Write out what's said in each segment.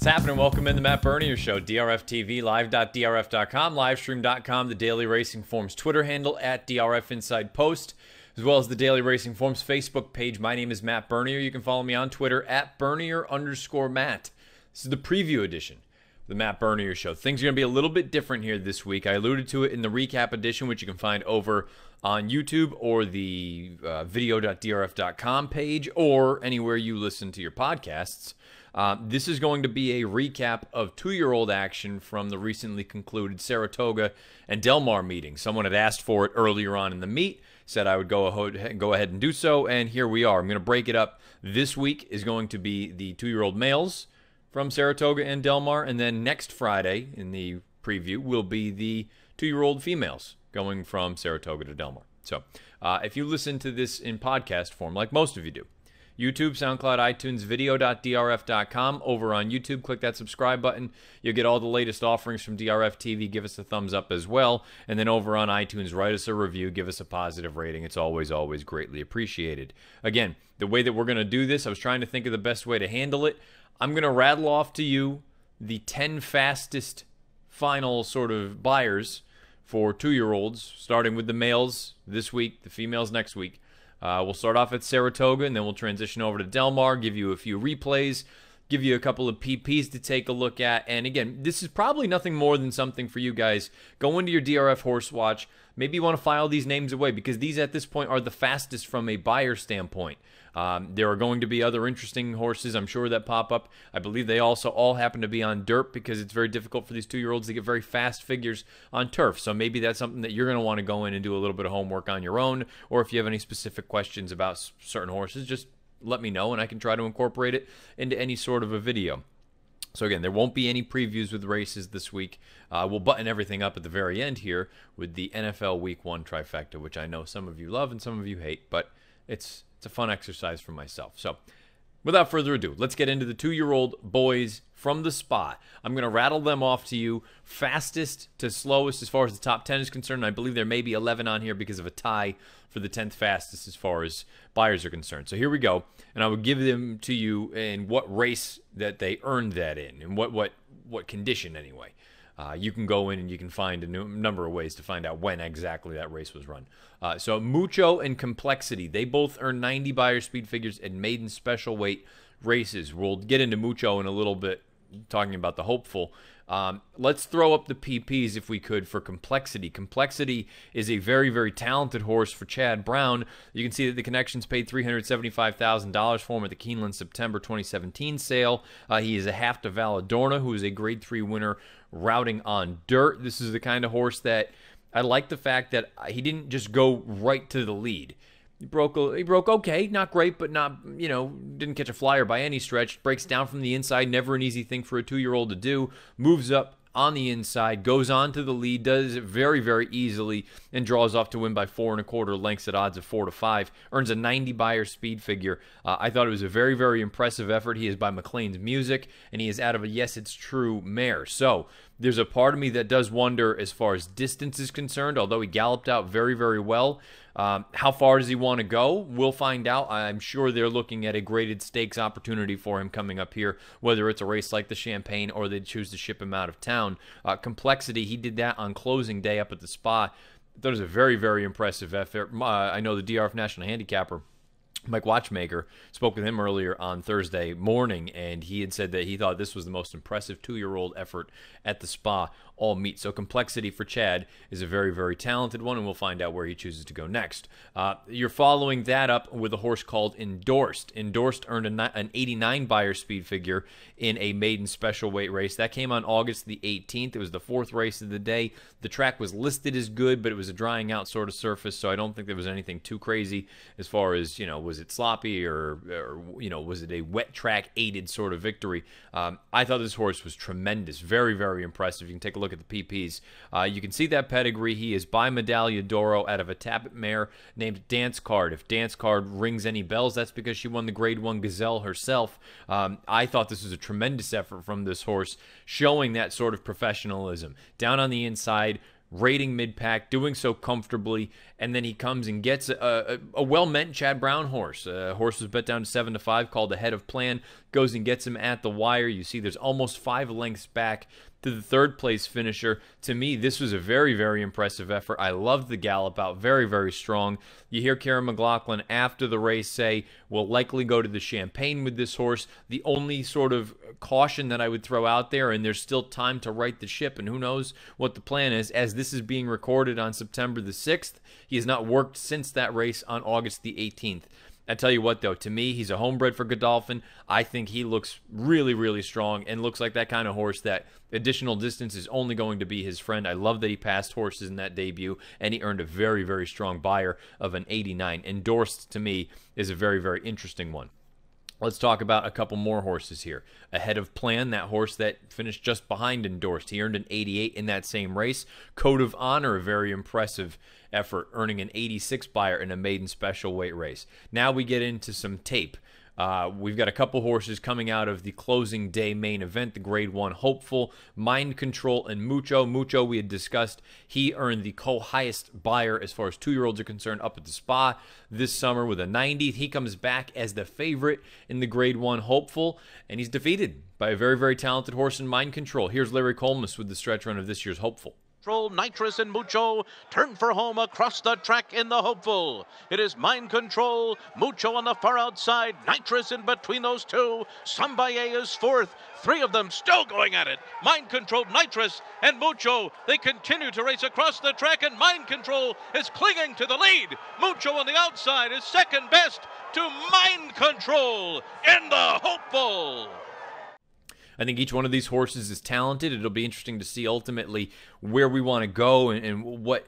What's happening? Welcome in the Matt Bernier Show, DRF TV, live.drf.com, livestream.com, the Daily Racing Forms Twitter handle at DRF Inside Post, as well as the Daily Racing Forms Facebook page. My name is Matt Bernier. You can follow me on Twitter at Bernier_Matt. This is the preview edition of the Matt Bernier Show. Things are going to be a little bit different here this week. I alluded to it in the recap edition, which you can find over on YouTube or the video.drf.com page or anywhere you listen to your podcasts. This is going to be a recap of two-year-old action from the recently concluded Saratoga and Del Mar meeting. Someone had asked for it earlier on in the meet, said I would go ahead and do so, and here we are. I'm going to break it up. This week is going to be the two-year-old males from Saratoga and Del Mar, and then next Friday in the preview will be the two-year-old females going from Saratoga to Del Mar. So if you listen to this in podcast form, like most of you do, YouTube, SoundCloud, iTunes, video.drf.com. Over on YouTube, click that subscribe button. You'll get all the latest offerings from DRF TV. Give us a thumbs up as well. And then over on iTunes, write us a review. Give us a positive rating. It's always, always greatly appreciated. Again, the way that we're going to do this, I was trying to think of the best way to handle it. I'm going to rattle off to you the 10 fastest final sort of buyers for two-year-olds, starting with the males this week, the females next week. We'll start off at Saratoga, and then we'll transition over to Del Mar, give you a few replays, give you a couple of PPs to take a look at. And again, this is probably nothing more than something for you guys. Go into your DRF Horse Watch. Maybe you want to file these names away because these at this point are the fastest from a buyer standpoint. There are going to be other interesting horses, I'm sure, that pop up. I believe they also all happen to be on dirt because it's very difficult for these two-year-olds to get very fast figures on turf. So maybe that's something that you're going to want to go in and do a little bit of homework on your own. Or if you have any specific questions about certain horses, just let me know and I can try to incorporate it into any sort of a video. So again, there won't be any previews with races this week. We'll button everything up at the very end here with the NFL Week 1 Trifecta, which I know some of you love and some of you hate, but it's a fun exercise for myself. So without further ado, let's get into the two-year-old boys from the spot. I'm going to rattle them off to you, fastest to slowest as far as the top 10 is concerned. I believe there may be 11 on here because of a tie for the 10th fastest as far as buyers are concerned. So here we go, and I will give them to you in what race that they earned that in, and what condition anyway. You can go in and you can find a number of ways to find out when exactly that race was run. So Mucho and Complexity, they both earned 90 buyer speed figures in maiden special weight races. We'll get into Mucho in a little bit, talking about the hopeful. Let's throw up the PPs if we could for Complexity. Complexity is a very, very talented horse for Chad Brown. You can see that the Connections paid $375,000 for him at the Keeneland September 2017 sale. He is a half to Valadorna, who is a Grade 3 winner routing on dirt. This is the kind of horse that I like the fact that he didn't just go right to the lead. He broke okay, not great, but not, didn't catch a flyer by any stretch. Breaks down from the inside, never an easy thing for a two-year-old to do. Moves up on the inside, goes on to the lead, does it very, very easily, and draws off to win by 4 1/4 lengths at odds of 4 to 5. Earns a 90 buyer speed figure. I thought it was a very, very impressive effort. He is by McLean's Music, and he is out of a Yes It's True mare. So there's a part of me that does wonder as far as distance is concerned, although he galloped out very, very well. How far does he want to go? We'll find out. I'm sure they're looking at a graded stakes opportunity for him coming up here, whether it's a race like the Champagne or they choose to ship him out of town. Complexity, he did that on closing day up at the Spa. That was a very, very impressive effort. I know the DRF National Handicapper, Mike Watchmaker, spoke with him earlier on Thursday morning, and he had said that he thought this was the most impressive two-year-old effort at the Spa all meet. So Complexity for Chad is a very, very talented one, and we'll find out where he chooses to go next. You're following that up with a horse called Endorsed. Endorsed earned an 89 buyer speed figure in a maiden special weight race. That came on August the 18th. It was the 4th race of the day. The track was listed as good, but it was a drying out sort of surface, so I don't think there was anything too crazy as far as, was it sloppy or was it a wet track aided sort of victory? I thought this horse was tremendous. Very, very impressive. You can take a look at the PPs. You can see that pedigree. He is by Medaglia d'Oro out of a Tappet mare named Dance Card. If Dance Card rings any bells, that's because she won the Grade 1 Gazelle herself. I thought this was a tremendous effort from this horse, showing that sort of professionalism. Down on the inside, rating mid-pack, doing so comfortably, and then he comes and gets a well-meant Chad Brown horse. Horse was bet down to 7-5, called ahead of plan, goes and gets him at the wire. You see there's almost 5 lengths back to the third place finisher. To me, this was a very, very impressive effort. I loved the gallop out. Very, very strong. You hear Karen McLaughlin after the race say, we'll likely go to the Champagne with this horse. The only sort of caution that I would throw out there, and there's still time to right the ship, and who knows what the plan is, as this is being recorded on September the 6th. He has not worked since that race on August the 18th. I tell you what, though, to me, he's a homebred for Godolphin. I think he looks really, really strong and looks like that kind of horse that additional distance is only going to be his friend. I love that he passed horses in that debut, and he earned a very, very strong buyer of an 89. Endorsed, to me, is a very, very interesting one. Let's talk about a couple more horses here. Ahead of plan, that horse that finished just behind Endorsed. He earned an 88 in that same race. Code of Honor, a very impressive effort, earning an 86 buyer in a maiden special weight race. Now we get into some tape. We've got a couple horses coming out of the closing day main event, the Grade 1 Hopeful, Mind Control, and Mucho. Mucho, we had discussed, he earned the co-highest buyer as far as 2-year-olds are concerned up at the Spa this summer with a 90. He comes back as the favorite in the Grade 1 Hopeful, and he's defeated by a very, very talented horse in Mind Control. Here's Larry Colmus with the stretch run of this year's Hopeful. Nitrous and Mucho turn for home across the track in the Hopeful. It is Mind Control, Mucho on the far outside, Nitrous in between those two. Sambaye is fourth. 3 of them still going at it. Mind Control, Nitrous, and Mucho. They continue to race across the track, and Mind Control is clinging to the lead. Mucho on the outside is second best to Mind Control in the Hopeful. I think each one of these horses is talented. It'll be interesting to see ultimately where we want to go and what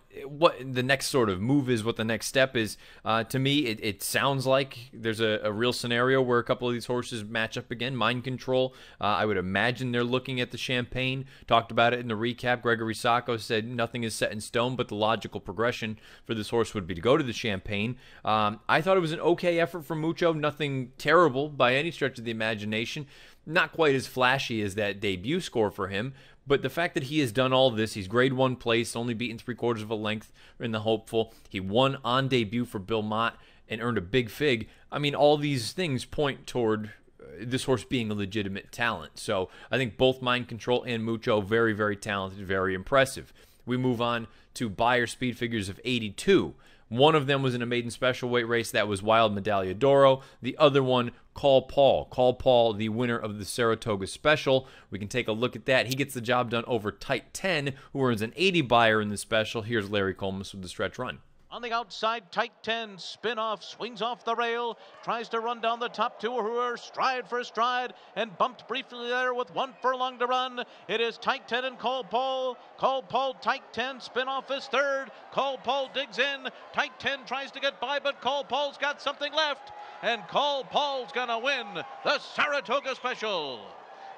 the next sort of move is, what the next step is. To me, it sounds like there's a real scenario where a couple of these horses match up again. Mind Control, I would imagine they're looking at the Champagne. Talked about it in the recap. Gregory Sacco said nothing is set in stone, but the logical progression for this horse would be to go to the Champagne. I thought it was an okay effort from Mucho. Nothing terrible by any stretch of the imagination. Not quite as flashy as that debut score for him, but the fact that he has done all this, he's Grade 1 place, only beaten 3/4 of a length in the Hopeful. He won on debut for Bill Mott and earned a big fig. I mean, all these things point toward this horse being a legitimate talent. So I think both Mind Control and Mucho, very, very talented, very impressive. We move on to buyer speed figures of 82. One of them was in a maiden special weight race. That was Wild Medaglia d'Oro. The other one, Call Paul. Call Paul, the winner of the Saratoga Special. We can take a look at that. He gets the job done over Tight 10, who earns an 80 buyer in the special. Here's Larry Colmus with the stretch run. On the outside, Tight 10, spin off, swings off the rail, tries to run down the top 2 who are stride for stride, and bumped briefly there with 1 furlong to run. It is Tight 10 and Call Paul. Call Paul, Tight 10, spin off is third. Call Paul digs in. Tight 10 tries to get by, but Call Paul's got something left. And Call Paul's gonna win the Saratoga Special.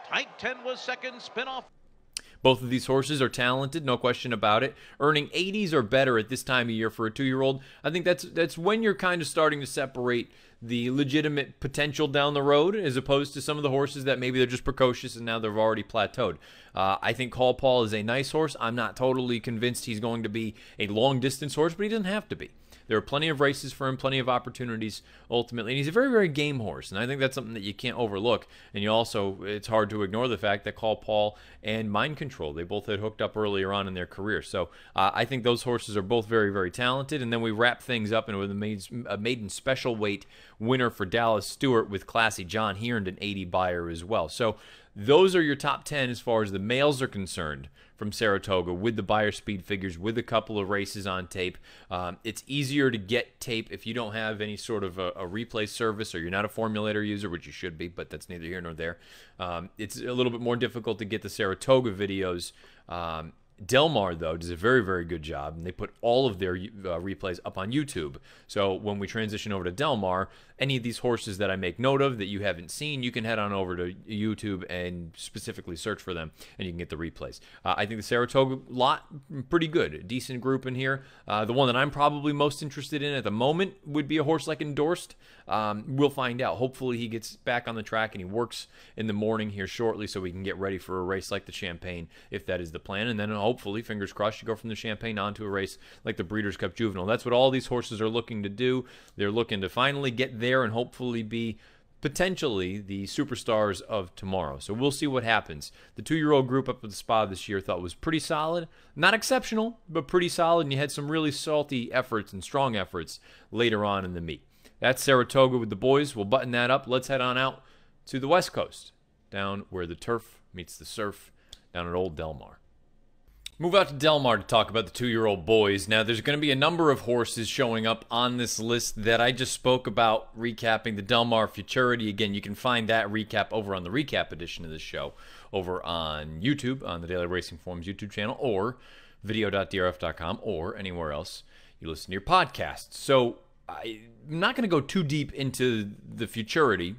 Tight 10 was second, spin off. Both of these horses are talented, no question about it. Earning 80s or better at this time of year for a 2-year-old, I think that's when you're kind of starting to separate the legitimate potential down the road as opposed to some of the horses that maybe they're just precocious and now they've already plateaued. I think Call Paul is a nice horse. I'm not totally convinced he's going to be a long-distance horse, but he doesn't have to be. There are plenty of races for him, plenty of opportunities ultimately. And he's a very, very game horse. And I think that's something that you can't overlook. And you also, it's hard to ignore the fact that Call Paul and Mind Control, they both had hooked up earlier on in their career. So I think those horses are both very, very talented. And then we wrap things up with a maiden special weight winner for Dallas Stewart with Classy John. He earned an 80 buyer as well. So those are your top 10 as far as the males are concerned from Saratoga, with the buyer speed figures, with a couple of races on tape. It's easier to get tape if you don't have any sort of a replay service or you're not a formulator user, which you should be, but that's neither here nor there. It's a little bit more difficult to get the Saratoga videos. Del Mar, though, does a very, very good job, and they put all of their replays up on YouTube. So when we transition over to Del Mar, any of these horses that I make note of that you haven't seen, you can head on over to YouTube and specifically search for them, and you can get the replays. I think the Saratoga lot, pretty good. A decent group in here. The one that I'm probably most interested in at the moment would be a horse like Endorsed. We'll find out. Hopefully he gets back on the track and he works in the morning here shortly so we can get ready for a race like the Champagne, if that is the plan. And then hopefully, fingers crossed, you go from the Champagne onto a race like the Breeders' Cup Juvenile. That's what all these horses are looking to do. They're looking to finally get there and hopefully be potentially the superstars of tomorrow. So we'll see what happens. The 2-year-old group up at the Spa this year thought was pretty solid. Not exceptional, but pretty solid. And you had some really salty efforts and strong efforts later on in the meet. That's Saratoga with the boys. We'll button that up. Let's head on out to the West Coast, down where the turf meets the surf, down at Old Del Mar. Move out to Del Mar to talk about the 2-year-old boys. Now, there's going to be a number of horses showing up on this list that I just spoke about, recapping the Del Mar Futurity. Again, you can find that recap over on the recap edition of this show over on YouTube, on the Daily Racing Forums YouTube channel, or video.drf.com, or anywhere else you listen to your podcasts. So I'm not going to go too deep into the Futurity.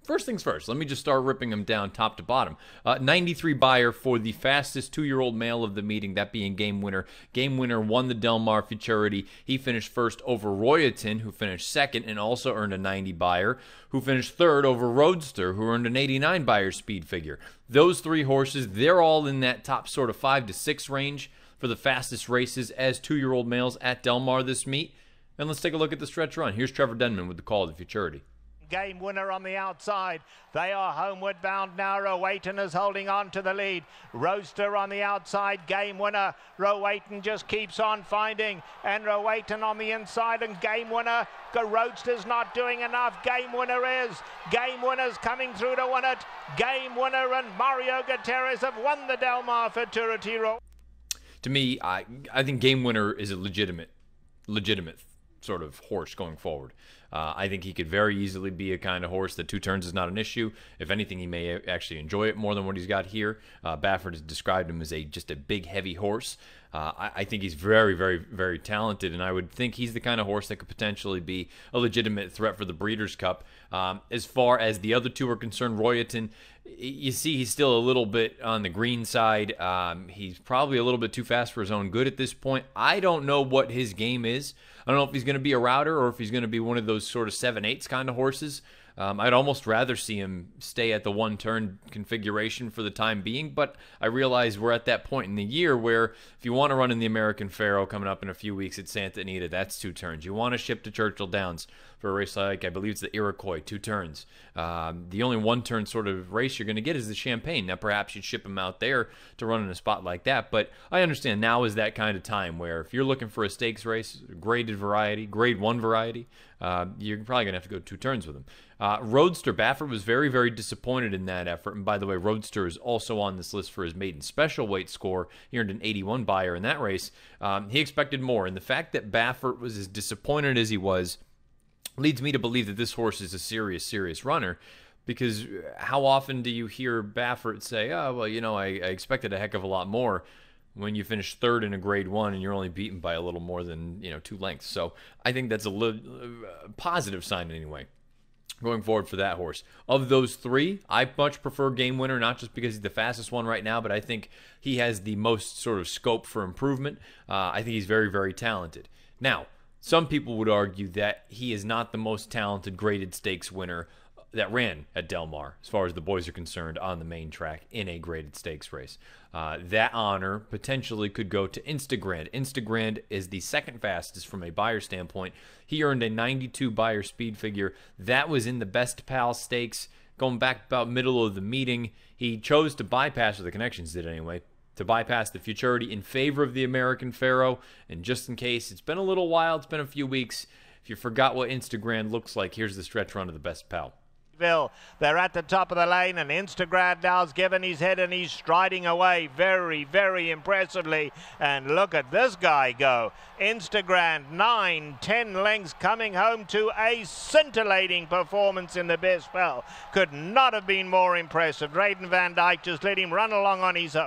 First things first, let me just start ripping them down top to bottom. 93 buyer for the fastest 2-year-old male of the meeting, that being Game Winner. Game Winner won the Del Mar Futurity. He finished first over Royalton, who finished second and also earned a 90 buyer, who finished third over Roadster, who earned an 89 buyer speed figure. Those 3 horses, they're all in that top sort of 5 to 6 range for the fastest races as 2-year-old males at Del Mar this meet. And let's take a look at the stretch run. Here's Trevor Denman with the call of the Futurity. Game Winner on the outside. They are homeward bound now. Rowayton is holding on to the lead. Roadster on the outside. Game Winner. Rowayton just keeps on finding. And Rowayton on the inside. And Game Winner. Roadster's not doing enough. Game Winner is. Game Winner's coming through to win it. Game Winner and Mario Gutierrez have won the Del Mar Futurity. To me, I think Game Winner is a legitimate sort of horse going forward. I think he could very easily be a kind of horse that 2 turns is not an issue. If anything, he may actually enjoy it more than what he's got here. Baffert has described him as just a big, heavy horse. I think he's very, very, very talented, and I would think he's the kind of horse that could potentially be a legitimate threat for the Breeders' Cup. As far as the other 2 are concerned, Royalton, you see he's still a little bit on the green side. He's probably a little bit too fast for his own good at this point. I don't know what his game is. I don't know if he's going to be a router or if he's going to be one of those sort of 7/8 kind of horses. I'd almost rather see him stay at the 1-turn configuration for the time being, but I realize we're at that point in the year where if you want to run in the American Pharoah coming up in a few weeks at Santa Anita, that's 2 turns. You want to ship to Churchill Downs for a race like, I believe it's the Iroquois, 2 turns. The only 1-turn sort of race you're going to get is the Champagne. Now, perhaps you'd ship him out there to run in a spot like that, but I understand now is that kind of time where if you're looking for a stakes race, graded variety, grade 1 variety, you're probably going to have to go 2 turns with him. Roadster, Baffert was very, very disappointed in that effort. And by the way, Roadster is also on this list for his maiden special weight score. He earned an 81 buyer in that race. He expected more. And the fact that Baffert was as disappointed as he was leads me to believe that this horse is a serious, serious runner. Because how often do you hear Baffert say, oh, well, you know, I expected a heck of a lot more when you finish 3rd in a grade 1 and you're only beaten by a little more than, 2 lengths. So I think that's a positive sign anyway, going forward for that horse. Of those 3, I much prefer Game Winner, not just because he's the fastest one right now, but I think he has the most sort of scope for improvement. I think he's very, very talented. Now, some people would argue that he is not the most talented graded stakes winner that ran at Del Mar, as far as the boys are concerned, on the main track in a graded stakes race. That honor potentially could go to Instagrand. Instagrand is the 2nd fastest from a buyer standpoint. He earned a 92 buyer speed figure. That was in the Best Pal Stakes, going back about middle of the meeting. He chose to bypass, or the connections did anyway, to bypass the Futurity in favor of the American Pharoah. And just in case, it's been a little while, it's been a few weeks, if you forgot what Instagrand looks like, here's the stretch run of the Best Pal. They're at the top of the lane, and Instagrad now's given his head and he's striding away very, very impressively. And look at this guy go. Instagrad 9-10 lengths coming home to a scintillating performance in the Best Spell. Could not have been more impressive. Drayden Van Dyke just let him run along on his own.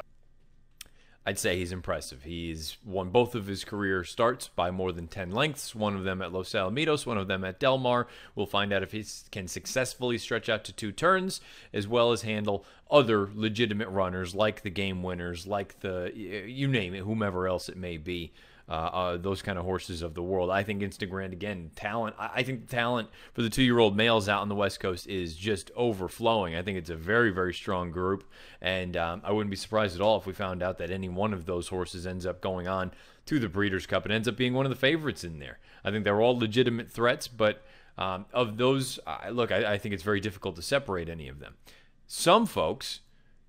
I'd say he's impressive. He's won both of his career starts by more than 10 lengths, one of them at Los Alamitos, one of them at Del Mar. We'll find out if he can successfully stretch out to 2 turns, as well as handle other legitimate runners like the Game Winners, like the, you name it, whomever else it may be. those kind of horses of the world. I think Instagram, again, talent. I think the talent for the 2-year-old males out on the West Coast is just overflowing. I think it's a very, very strong group, and I wouldn't be surprised at all if we found out that any one of those horses ends up going on to the Breeders' Cup and ends up being one of the favorites in there. I think they're all legitimate threats, but of those, look, I think it's very difficult to separate any of them. Some folks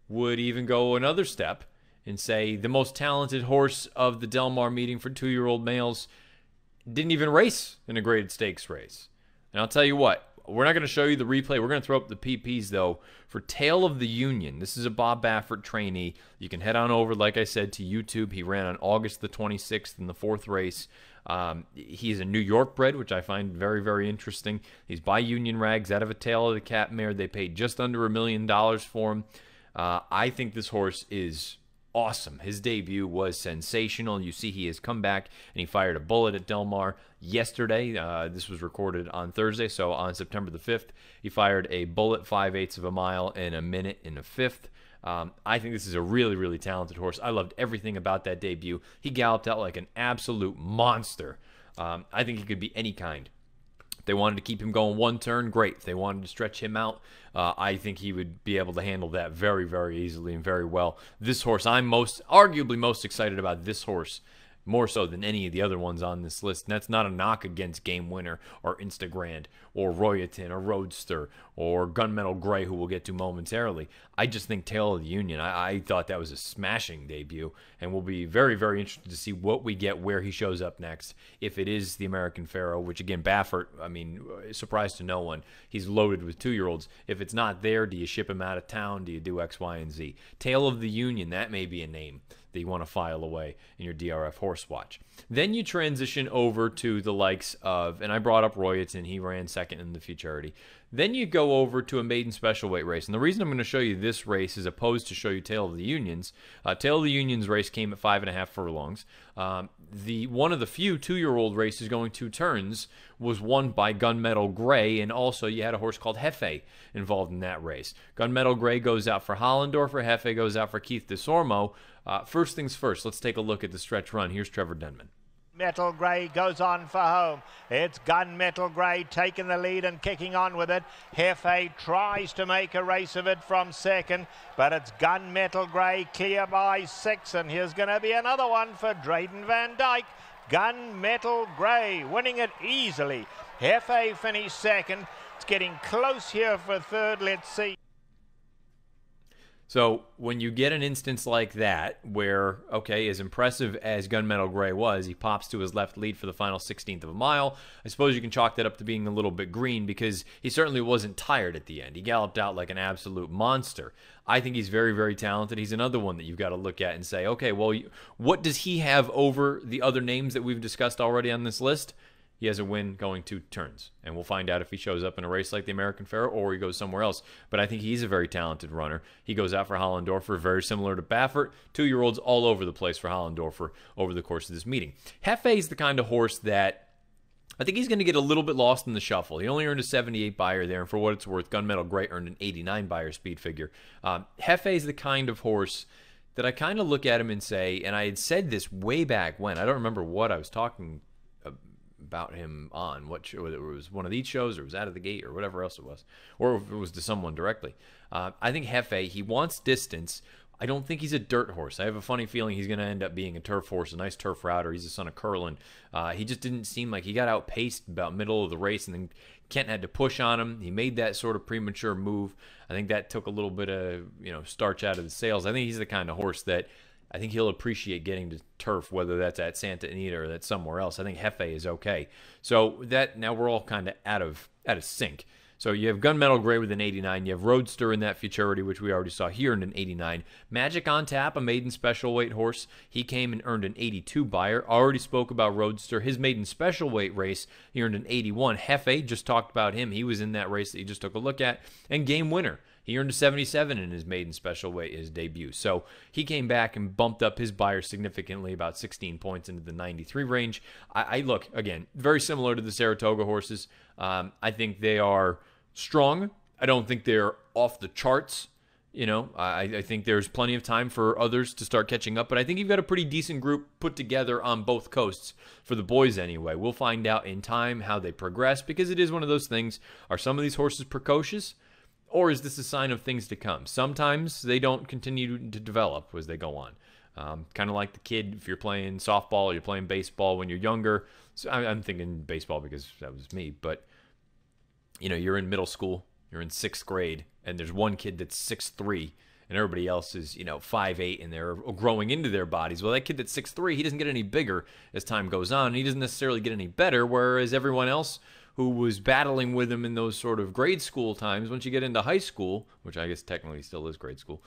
would even go another step and say the most talented horse of the Del Mar meeting for 2-year-old males didn't even race in a graded stakes race. And I'll tell you what, we're not going to show you the replay. We're going to throw up the PPs, though, for Tale of the Union. This is a Bob Baffert trainee. You can head on over, like I said, to YouTube. He ran on August the 26th in the 4th race. He's a New York bred, which I find very, very interesting. He's by Union Rags out of a Tail of the Cap mare. They paid just under $1 million for him. I think this horse is awesome. His debut was sensational. You see he has come back and he fired a bullet at Del Mar yesterday. This was recorded on Thursday, so on September the 5th, he fired a bullet 5/8 of a mile in a minute in a fifth. I think this is a really, really talented horse. I loved everything about that debut. He galloped out like an absolute monster. I think he could be any kind. If they wanted to keep him going one turn, great. If they wanted to stretch him out, I think he would be able to handle that very, very easily and very well. This horse, I'm arguably most excited about this horse, more so than any of the other ones on this list. And that's not a knock against Game Winner or Instagrand or Royalton or Roadster or Gunmetal Gray, who we'll get to momentarily. I just think Tale of the Union, I thought that was a smashing debut, and we'll be very, very interested to see what we get, where he shows up next. If it is the American Pharaoh, which again, Baffert, I mean, surprise to no one. He's loaded with 2-year-olds. If it's not there, do you ship him out of town? Do you do X, Y, and Z? Tale of the Union, that may be a name that you want to file away in your DRF horse watch. Then you transition over to the likes of, and I brought up Royalton, he ran second in the Futurity. Then you go over to a maiden special weight race. And the reason I'm going to show you this race as opposed to show you Tale of the Unions, Tale of the Unions race came at 5.5 furlongs. One of the few 2-year-old races going 2 turns was won by Gunmetal Gray, and also you had a horse called Hefe involved in that race. Gunmetal Gray goes out for Hollendorfer, Hefe goes out for Keith DeSormo. First things first, let's take a look at the stretch run. Here's Trevor Denman. Metal Grey goes on for home. It's Gunmetal Grey taking the lead and kicking on with it. Hefe tries to make a race of it from second, but it's Gunmetal Grey clear by 6, and here's going to be another one for Drayden Van Dyke. Gunmetal Grey winning it easily. Hefe finished second. It's getting close here for third. Let's see. So when you get an instance like that where, okay, as impressive as Gunmetal Gray was, he pops to his left lead for the final 16th of a mile, I suppose you can chalk that up to being a little bit green because he certainly wasn't tired at the end. He galloped out like an absolute monster. I think he's very, very talented. He's another one that you've got to look at and say, okay, well, what does he have over the other names that we've discussed already on this list? He has a win going 2 turns, and we'll find out if he shows up in a race like the American Pharaoh or he goes somewhere else. But I think he's a very talented runner. He goes out for Hollendorfer, very similar to Baffert. 2-year-olds all over the place for Hollendorfer over the course of this meeting. Hefe is the kind of horse that I think he's going to get a little bit lost in the shuffle. He only earned a 78 buyer there, and for what it's worth, Gunmetal Gray earned an 89 buyer speed figure. Hefe is the kind of horse that I kind of look at him and say, and I had said this way back when, I don't remember what I was talking about him on, what show, whether it was one of these shows or it was Out of the Gate or whatever else it was, or if it was to someone directly. I think Hefe, he wants distance. I don't think he's a dirt horse. I have a funny feeling he's going to end up being a turf horse, a nice turf router. He's the son of Curlin. He just didn't seem like he got outpaced about middle of the race, and then Kent had to push on him. He made that sort of premature move. I think that took a little bit of starch out of the sails. I think he's the kind of horse that I think he'll appreciate getting to turf, whether that's at Santa Anita or that's somewhere else. I think Hefe is okay. So that now we're all kind of out of sync. So you have Gunmetal Gray with an 89. You have Roadster in that Futurity, which we already saw here, in an 89. Magic on Tap, a maiden special weight horse. He came and earned an 82 buyer. Already spoke about Roadster. His maiden special weight race, he earned an 81. Hefe, just talked about him. He was in that race that you just took a look at. And Game Winner, he earned a 77 in his maiden special weight, his debut. So he came back and bumped up his buyer significantly, about 16 points into the 93 range. I look, again, very similar to the Saratoga horses. I think they are strong. I don't think they're off the charts. You know, I think there's plenty of time for others to start catching up, but I think you've got a pretty decent group put together on both coasts for the boys anyway. We'll find out in time how they progress, because it is one of those things. Are some of these horses precocious, or is this a sign of things to come? Sometimes they don't continue to develop as they go on. Kind of like the kid, if you're playing softball or you're playing baseball when you're younger. So I'm thinking baseball because that was me, but you know, you're in middle school, you're in 6th grade, and there's one kid that's 6'3", and everybody else is, you know, 5'8", and they're growing into their bodies. Well, that kid that's 6'3", he doesn't get any bigger as time goes on, and he doesn't necessarily get any better, whereas everyone else who was battling with him in those sort of grade school times, once you get into high school, which I guess technically still is grade school,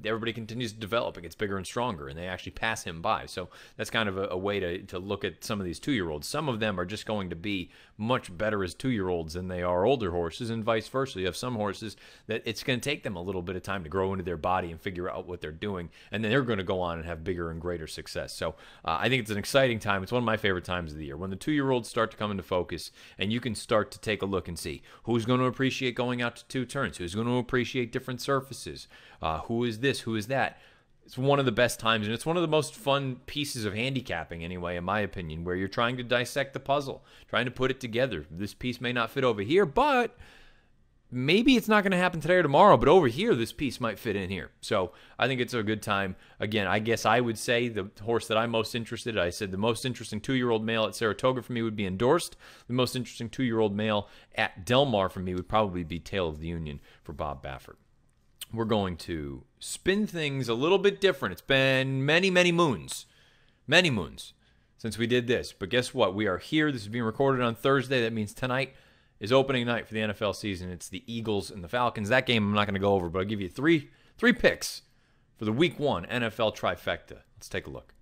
everybody continues to develop. It gets bigger and stronger, and they actually pass him by. So that's kind of a way to look at some of these 2-year-olds. Some of them are just going to be much better as 2-year-olds than they are older horses, and vice versa. You have some horses that it's going to take them a little bit of time to grow into their body and figure out what they're doing, and then they're going to go on and have bigger and greater success. So I think it's an exciting time. It's one of my favorite times of the year, when the 2-year-olds start to come into focus, and you can start to take a look and see who's going to appreciate going out to 2 turns, who's going to appreciate different surfaces, who is this, who is that. It's one of the best times, and it's one of the most fun pieces of handicapping anyway, in my opinion, where you're trying to dissect the puzzle, trying to put it together. This piece may not fit over here, but maybe it's not going to happen today or tomorrow, but over here, this piece might fit in here. So I think it's a good time. Again, I guess I would say the horse that I'm most interested in, I said the most interesting 2-year-old male at Saratoga for me would be Endorsed. The most interesting 2-year-old male at Del Mar for me would probably be Tale of the Union for Bob Baffert. We're going to spin things a little bit different. It's been many moons since we did this. But guess what? We are here. This is being recorded on Thursday. That means tonight is opening night for the NFL season. It's the Eagles and the Falcons. That game I'm not going to go over, but I'll give you three picks for the Week 1 NFL Trifecta. Let's take a look.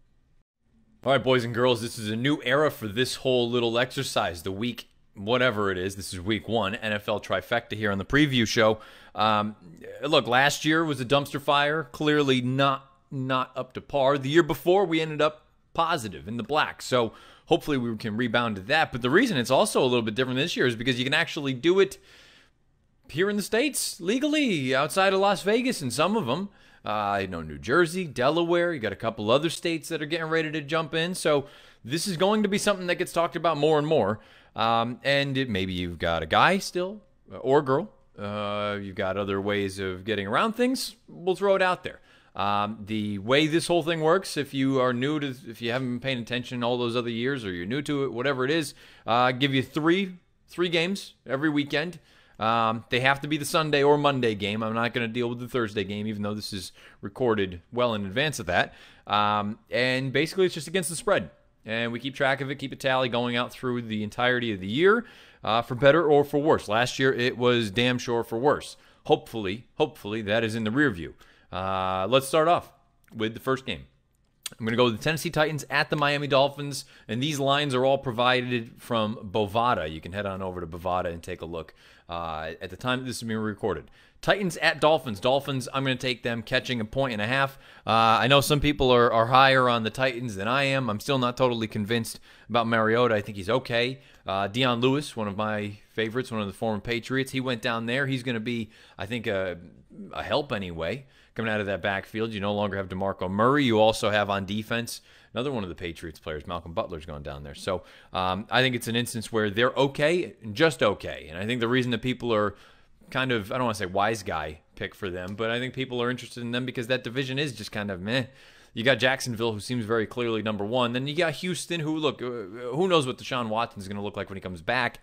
All right, boys and girls, this is a new era for this whole little exercise. The week, whatever it is, this is Week 1 NFL Trifecta here on the preview show. Look, last year was a dumpster fire. Clearly not up to par. The year before, we ended up positive in the black. So hopefully we can rebound to that. But the reason it's also a little bit different this year is because you can actually do it here in the States legally outside of Las Vegas and some of them. New Jersey, Delaware. You got a couple other states that are getting ready to jump in. So this is going to be something that gets talked about more and more. Maybe you've got a guy still or a girl. You've got other ways of getting around things. We'll throw it out there. The way this whole thing works, if you haven't been paying attention all those other years, or you're new to it, whatever it is, give you three games every weekend. They have to be the Sunday or Monday game. I'm not going to deal with the Thursday game, even though this is recorded well in advance of that. And basically, it's just against the spread. And we keep track of it, keep a tally going out through the entirety of the year, for better or for worse. Last year, it was damn sure for worse. Hopefully, that is in the rear view. Let's start off with the first game. I'm going to go with the Tennessee Titans at the Miami Dolphins, and these lines are all provided from Bovada. You can head on over to Bovada and take a look at the time that this is being recorded. Titans at Dolphins. Dolphins, I'm going to take them catching 1.5. I know some people are higher on the Titans than I am. I'm still not totally convinced about Mariota. I think he's okay. Deion Lewis, one of my favorites, one of the former Patriots, he went down there. He's going to be, I think, a help anyway. Coming out of that backfield, you no longer have DeMarco Murray. You also have on defense another one of the Patriots players, Malcolm Butler's gone down there. So I think it's an instance where they're okay, just okay. And I think the reason that people are kind of, I don't want to say wise guy pick for them, but I think people are interested in them because that division is just kind of meh. You got Jacksonville, who seems very clearly number one. Then you got Houston, who, look, who knows what Deshaun Watson's going to look like when he comes back.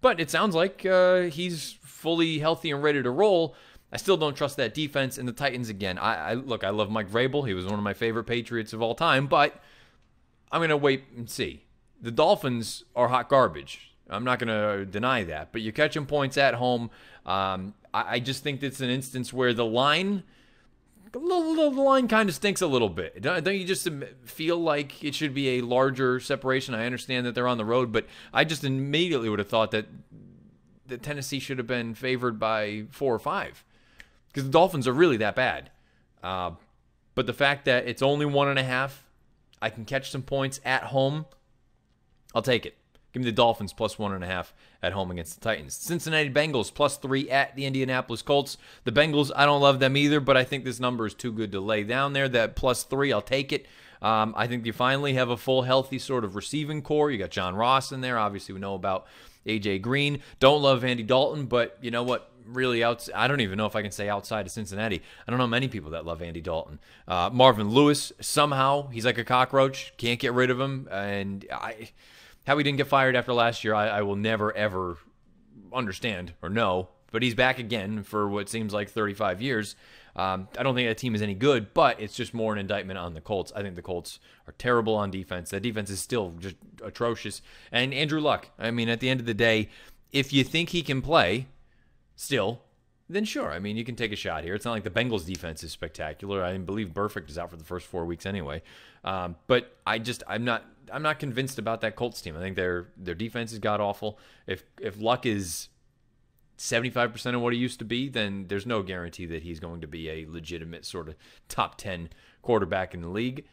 But it sounds like he's fully healthy and ready to roll. I still don't trust that defense. And the Titans, again, I love Mike Vrabel. He was one of my favorite Patriots of all time. But I'm going to wait and see. The Dolphins are hot garbage. I'm not going to deny that. But you're catching points at home. I just think it's an instance where the line kind of stinks a little bit. Don't you just feel like it should be a larger separation? I understand that they're on the road, but I just immediately would have thought that Tennessee should have been favored by 4 or 5 because the Dolphins are really that bad. But the fact that it's only 1.5, I can catch some points at home, I'll take it. Give me the Dolphins plus 1.5 at home against the Titans. Cincinnati Bengals plus 3 at the Indianapolis Colts. The Bengals, I don't love them either, but I think this number is too good to lay down there. That plus 3, I'll take it. I think you finally have a full, healthy sort of receiving core. You got John Ross in there. Obviously, we know about A.J. Green. Don't love Andy Dalton, but you know what? Really, I don't even know if I can say outside of Cincinnati. I don't know many people that love Andy Dalton. Marvin Lewis, somehow, he's like a cockroach. Can't get rid of him. And how he didn't get fired after last year, I will never, ever understand or know. But he's back again for what seems like 35 years. I don't think that team is any good, but it's just more an indictment on the Colts. I think the Colts are terrible on defense. That defense is still just atrocious. And Andrew Luck, I mean, at the end of the day, if you think he can play still, then sure. I mean, you can take a shot here. It's not like the Bengals defense is spectacular. I believe Burfict is out for the first 4 weeks anyway. But I'm not convinced about that Colts team. I think their defense is god-awful. If Luck is 75% of what he used to be, then there's no guarantee that he's going to be a legitimate sort of top 10 quarterback in the league.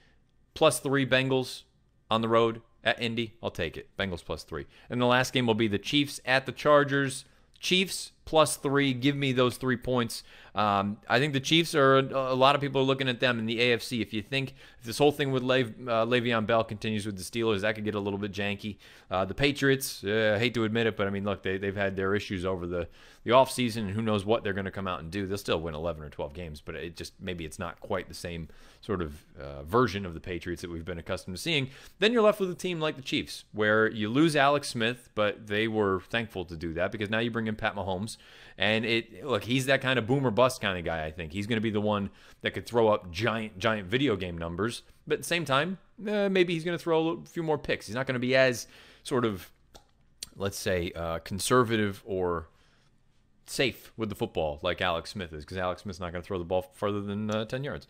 Plus 3 Bengals on the road at Indy. I'll take it. Bengals plus 3. And the last game will be the Chiefs at the Chargers. Chiefs plus 3. Give me those 3 points. I think the Chiefs are, a lot of people are looking at them in the AFC. If you think if this whole thing with Le'Veon Bell continues with the Steelers, that could get a little bit janky. The Patriots, I hate to admit it, but I mean, look, they've had their issues over the offseason, and who knows what they're going to come out and do. They'll still win 11 or 12 games, but maybe it's not quite the same sort of version of the Patriots that we've been accustomed to seeing. Then you're left with a team like the Chiefs, where you lose Alex Smith, but they were thankful to do that because now you bring in Pat Mahomes. And look, he's that kind of boomer bust kind of guy, I think. He's going to be the one that could throw up giant video game numbers. But at the same time, maybe he's going to throw a few more picks. He's not going to be as sort of, let's say, conservative or safe with the football like Alex Smith is, because Alex Smith's not going to throw the ball further than 10 yards.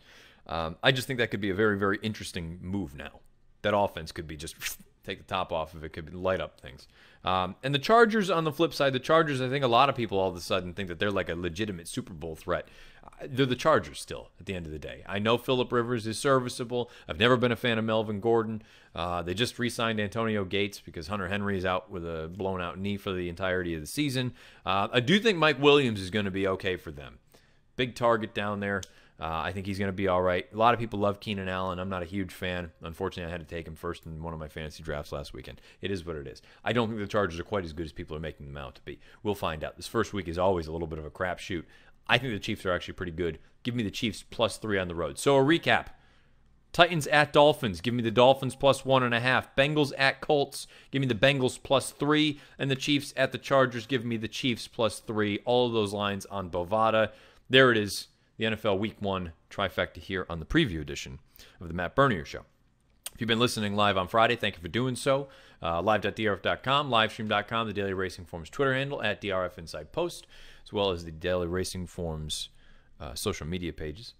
I just think that could be a very, very interesting move now. That offense could be just take the top off of it, could light up things. And the Chargers, on the flip side, I think a lot of people all of a sudden think that they're like a legitimate Super Bowl threat. They're the Chargers still, at the end of the day. I know Phillip Rivers is serviceable. I've never been a fan of Melvin Gordon. They just re-signed Antonio Gates because Hunter Henry is out with a blown-out knee for the entirety of the season. I do think Mike Williams is going to be okay for them. Big target down there. I think he's going to be all right. A lot of people love Keenan Allen. I'm not a huge fan. Unfortunately, I had to take him first in one of my fantasy drafts last weekend. It is what it is. I don't think the Chargers are quite as good as people are making them out to be. We'll find out. This first week is always a little bit of a crapshoot. I think the Chiefs are actually pretty good. Give me the Chiefs plus 3 on the road. So a recap. Titans at Dolphins. Give me the Dolphins plus 1.5. Bengals at Colts. Give me the Bengals plus 3. And the Chiefs at the Chargers. Give me the Chiefs plus 3. All of those lines on Bovada. There it is. The NFL Week 1 trifecta here on the preview edition of the Matt Bernier Show. If you've been listening live on Friday, thank you for doing so. Live.drf.com, livestream.com, the Daily Racing Forms Twitter handle, at DRF Inside Post, as well as the Daily Racing Forms social media pages.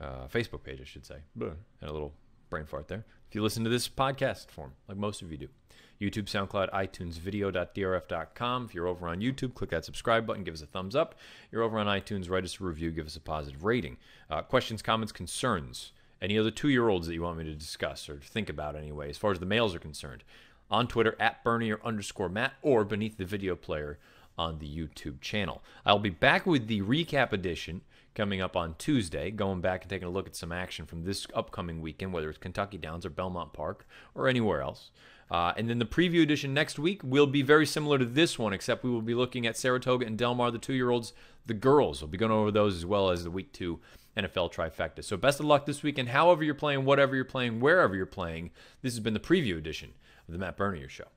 Facebook page, I should say. Had a little brain fart there. If you listen to this podcast form, like most of you do. YouTube, SoundCloud, iTunes, video.drf.com. If you're over on YouTube, click that subscribe button, give us a thumbs up. You're over on iTunes, write us a review, give us a positive rating. Questions, comments, concerns, any other 2-year-olds that you want me to discuss or think about anyway, as far as the males are concerned, on Twitter, at Bernier_Matt, or beneath the video player on the YouTube channel. I'll be back with the recap edition coming up on Tuesday, going back and taking a look at some action from this upcoming weekend, whether it's Kentucky Downs or Belmont Park or anywhere else. And then the preview edition next week will be very similar to this one, except we will be looking at Saratoga and Del Mar, the 2-year-olds, the girls. We'll be going over those as well as the Week 2 NFL trifecta. So best of luck this weekend, however you're playing, whatever you're playing, wherever you're playing. This has been the preview edition of the Matt Bernier Show.